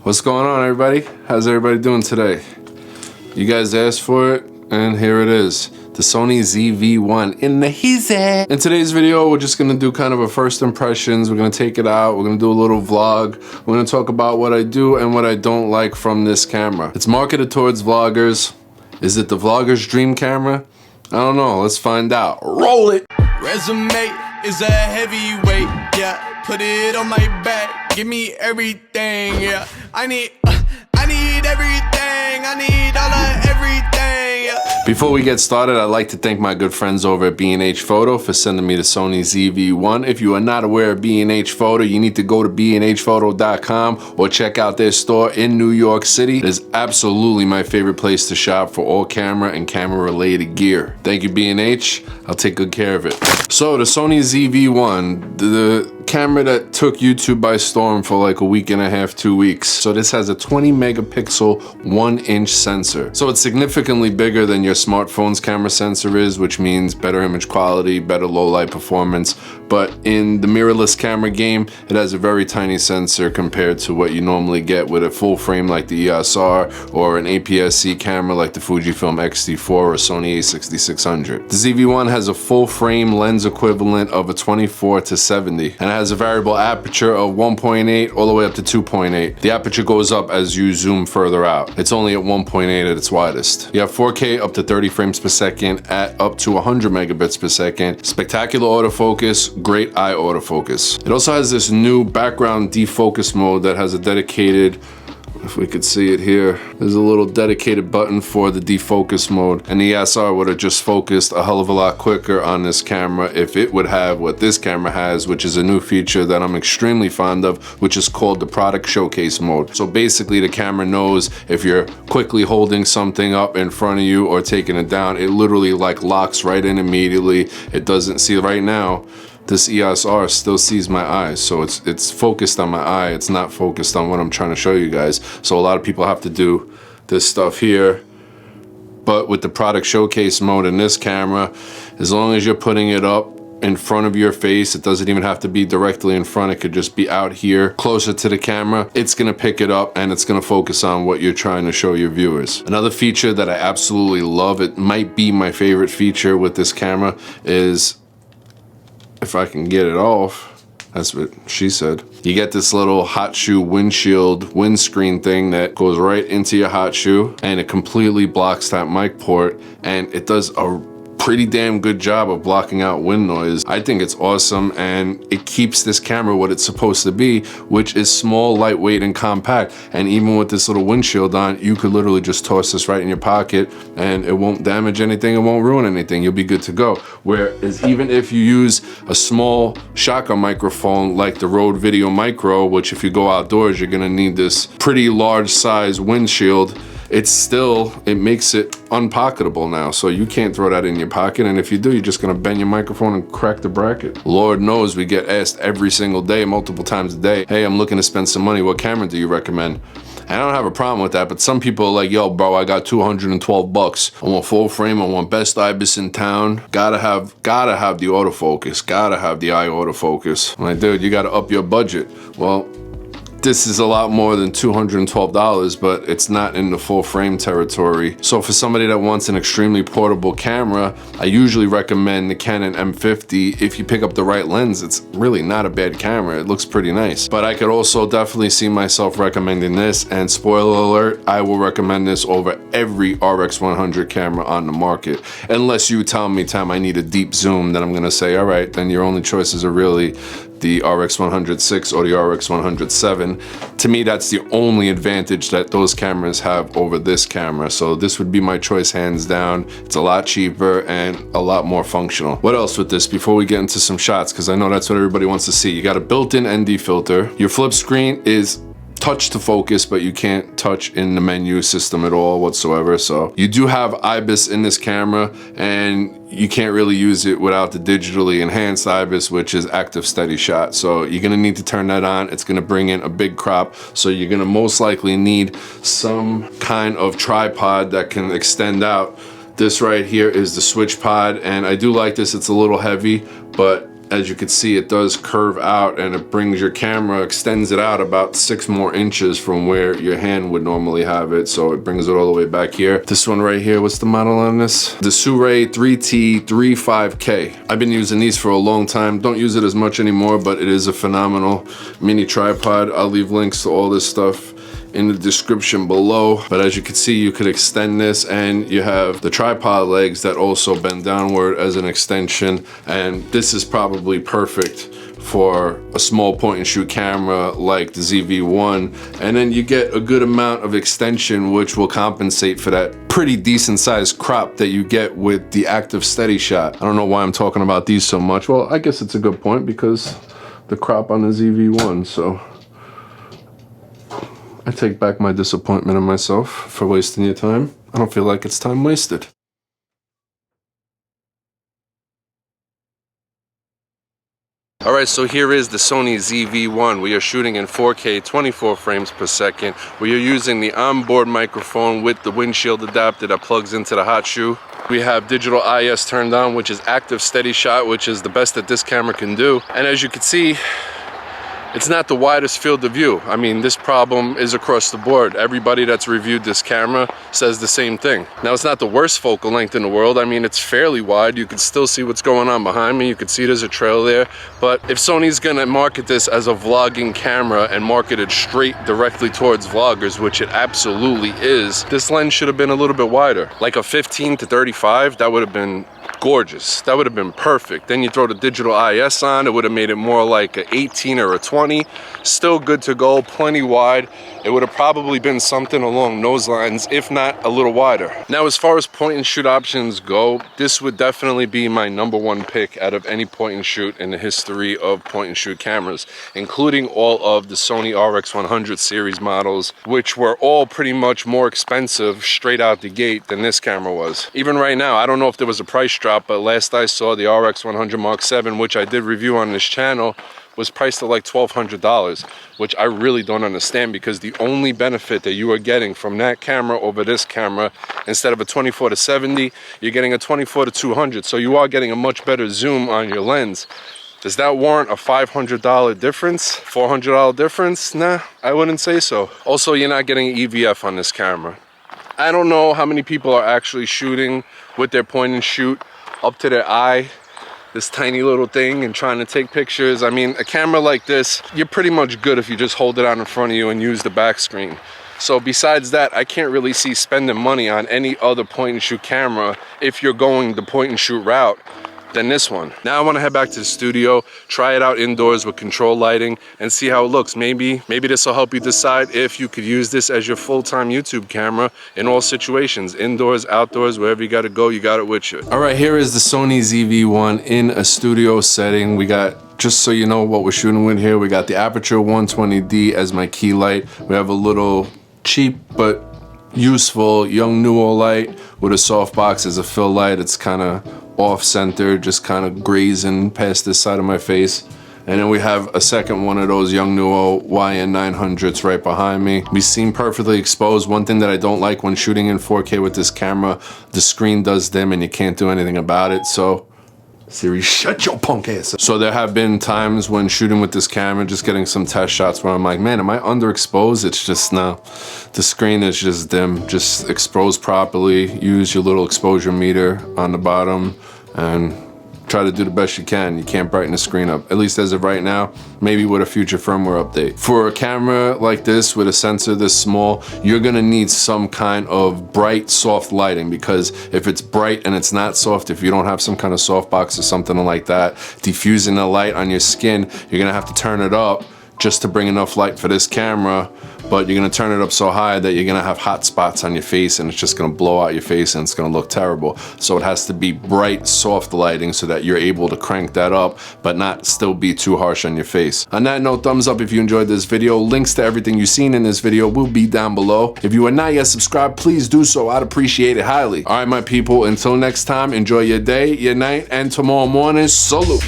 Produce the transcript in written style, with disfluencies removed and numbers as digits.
What's going on, everybody? How's everybody doing today? You guys asked for it, and here it is. The Sony ZV-1 in the hizzy. In today's video, we're just gonna do kind of a first impressions. We're gonna take it out. We're gonna do a little vlog. We're gonna talk about what I do and what I don't like from this camera. It's marketed towards vloggers. Is it the vlogger's dream camera? I don't know. Let's find out. Roll it. Resume is a heavyweight, yeah. Put it on my back, give me everything, yeah. I need everything. I need all of everything, yeah. Before we get started, I'd like to thank my good friends over at B&H Photo for sending me the Sony ZV-1. If you are not aware of B&H Photo, you need to go to bnhphoto.com or check out their store in New York City. It is absolutely my favorite place to shop for all camera and camera related gear. Thank you, B&H. I'll take good care of it. So the Sony ZV-1, the camera that took YouTube by storm for like a week and a half, 2 weeks. So this has a 20 megapixel 1-inch sensor. So it's significantly bigger than your smartphone's camera sensor is, which means better image quality, better low light performance. But in the mirrorless camera game, it has a very tiny sensor compared to what you normally get with a full frame like the EOS-R or an APS-C camera like the Fujifilm X-T4 or Sony a6600. The ZV-1 has a full frame lens equivalent of a 24-70 and it has a variable aperture of 1.8 all the way up to 2.8. The aperture goes up as you zoom further out. It's only at 1.8 at its widest. You have 4K up to 30 frames per second at up to 100 megabits per second. Spectacular autofocus, great eye autofocus. It also has this new background defocus mode that has a dedicated, if we could see it here, there's a little dedicated button for the defocus mode, and the EOS-R would have just focused a hell of a lot quicker on this camera if it would have what this camera has, which is a new feature that I'm extremely fond of, which is called the product showcase mode. So basically the camera knows if you're quickly holding something up in front of you or taking it down, it literally like locks right in immediately. It doesn't see right now. This EOS-R still sees my eyes, so it's focused on my eye. It's not focused on what I'm trying to show you guys. So a lot of people have to do this stuff here. But with the product showcase mode in this camera, as long as you're putting it up in front of your face, it doesn't even have to be directly in front. It could just be out here closer to the camera. It's gonna pick it up and it's gonna focus on what you're trying to show your viewers. Another feature that I absolutely love, it might be my favorite feature with this camera, is if I can get it off, that's what she said. You get this little hot shoe windscreen thing that goes right into your hot shoe, and it completely blocks that mic port, and it does a pretty damn good job of blocking out wind noise. I think it's awesome, and it keeps this camera what it's supposed to be, which is small, lightweight, and compact. And even with this little windshield on, you could literally just toss this right in your pocket and it won't damage anything, it won't ruin anything, you'll be good to go. Whereas even if you use a small shotgun microphone like the Rode Video Micro, which if you go outdoors, you're gonna need this pretty large size windshield, it makes it unpocketable now, so you can't throw that in your pocket, and if you do, you're just gonna bend your microphone and crack the bracket. Lord knows we get asked every single day, multiple times a day, hey, I'm looking to spend some money, what camera do you recommend? I don't have a problem with that, but some people are like, yo, bro, I got 212 bucks. I want full frame, I want best IBIS in town. Gotta have the autofocus, gotta have the eye autofocus. I'm like, dude, you gotta up your budget. Well, this is a lot more than $212, but it's not in the full frame territory. So for somebody that wants an extremely portable camera, I usually recommend the Canon M50. If you pick up the right lens, it's really not a bad camera. It looks pretty nice. But I could also definitely see myself recommending this, and spoiler alert, I will recommend this over every RX100 camera on the market. Unless you tell me, Tom, I need a deep zoom, then I'm gonna say, all right, then your only choices are really the RX100 or the RX100. To me, that's the only advantage that those cameras have over this camera. So this would be my choice hands down. It's a lot cheaper and a lot more functional. What else with this before we get into some shots? Because I know that's what everybody wants to see. You got a built-in ND filter. Your flip screen is touch to focus, but you can't touch in the menu system at all whatsoever. So you do have IBIS in this camera, and you can't really use it without the digitally enhanced IBIS, which is active steady shot. So you're gonna need to turn that on. It's gonna bring in a big crop. So you're gonna most likely need some kind of tripod that can extend out. This right here is the switch pod, and I do like this. It's a little heavy, but as you can see, it does curve out, and it brings your camera, extends it out about 6 more inches from where your hand would normally have it. So it brings it all the way back here. This one right here, what's the model on this? The Sure 3T35K. I've been using these for a long time. Don't use it as much anymore, but it is a phenomenal mini tripod. I'll leave links to all this stuff in the description below. But as you can see, you could extend this, and you have the tripod legs that also bend downward as an extension. And this is probably perfect for a small point and shoot camera like the ZV-1. And then you get a good amount of extension, which will compensate for that pretty decent sized crop that you get with the active steady shot. I don't know why I'm talking about these so much. Well, I guess it's a good point because the crop on the ZV-1, so I take back my disappointment in myself for wasting your time. I don't feel like it's time wasted. All right, so here is the Sony ZV-1. We are shooting in 4K, 24 frames per second. We are using the onboard microphone with the windshield adapter that plugs into the hot shoe. We have digital IS turned on, which is active steady shot, which is the best that this camera can do. And as you can see, it's not the widest field of view. I mean, this problem is across the board. Everybody that's reviewed this camera says the same thing. Now, it's not the worst focal length in the world. I mean, it's fairly wide. You can still see what's going on behind me. You can see there's a trail there. But if Sony's gonna market this as a vlogging camera and market it straight directly towards vloggers, which it absolutely is, this lens should have been a little bit wider. Like a 15 to 35, that would have been gorgeous. That would have been perfect. Then you throw the digital IS on, it would have made it more like an 18 or a 20. Still good to go, plenty wide. It would have probably been something along those lines, if not a little wider. Now, as far as point and shoot options go, this would definitely be my #1 pick out of any point and shoot in the history of point and shoot cameras, including all of the Sony RX100 series models, which were all pretty much more expensive straight out the gate than this camera was. Even right now, I don't know if there was a price drop, but last I saw, the RX100 Mark 7, which I did review on this channel, was priced at like $1,200, which I really don't understand, because the only benefit that you are getting from that camera over this camera, instead of a 24 to 70, you're getting a 24 to 200. So you are getting a much better zoom on your lens. Does that warrant a $500 difference? $400 difference? Nah, I wouldn't say so. Also, you're not getting EVF on this camera. I don't know how many people are actually shooting with their point and shoot up to their eye, this tiny little thing, and trying to take pictures. I mean, a camera like this, you're pretty much good if you just hold it out in front of you and use the back screen. So besides that, I can't really see spending money on any other point and shoot camera if you're going the point and shoot route than this one. Now I want to head back to the studio, try it out indoors with control lighting, and see how it looks. Maybe this will help you decide if you could use this as your full-time YouTube camera in all situations, indoors, outdoors, wherever you got to go, you got it with you. All right, here is the Sony ZV-1 in a studio setting. We got, just so you know what we're shooting with here, we got the Aperture 120D as my key light. We have a little cheap but useful Yongnuo light with a softbox as a fill light. It's kind of off-center, just kind of grazing past this side of my face. And then we have a second one of those Yongnuo YN900s right behind me. We seem perfectly exposed. One thing that I don't like when shooting in 4K with this camera, the screen does dim and you can't do anything about it. So Siri, shut your punk ass up. So there have been times when shooting with this camera, just getting some test shots where I'm like, man, am I underexposed? It's just, no, the screen is just dim. Just expose properly, use your little exposure meter on the bottom, and try to do the best you can. You can't brighten the screen up, at least as of right now, maybe with a future firmware update. For a camera like this with a sensor this small, you're gonna need some kind of bright, soft lighting, because if it's bright and it's not soft, if you don't have some kind of softbox or something like that, diffusing the light on your skin, you're gonna have to turn it up just to bring enough light for this camera, but you're gonna turn it up so high that you're gonna have hot spots on your face and it's just gonna blow out your face and it's gonna look terrible. So it has to be bright, soft lighting so that you're able to crank that up, but not still be too harsh on your face. On that note, thumbs up if you enjoyed this video. Links to everything you've seen in this video will be down below. If you are not yet subscribed, please do so. I'd appreciate it highly. All right, my people, until next time, enjoy your day, your night, and tomorrow morning, salute.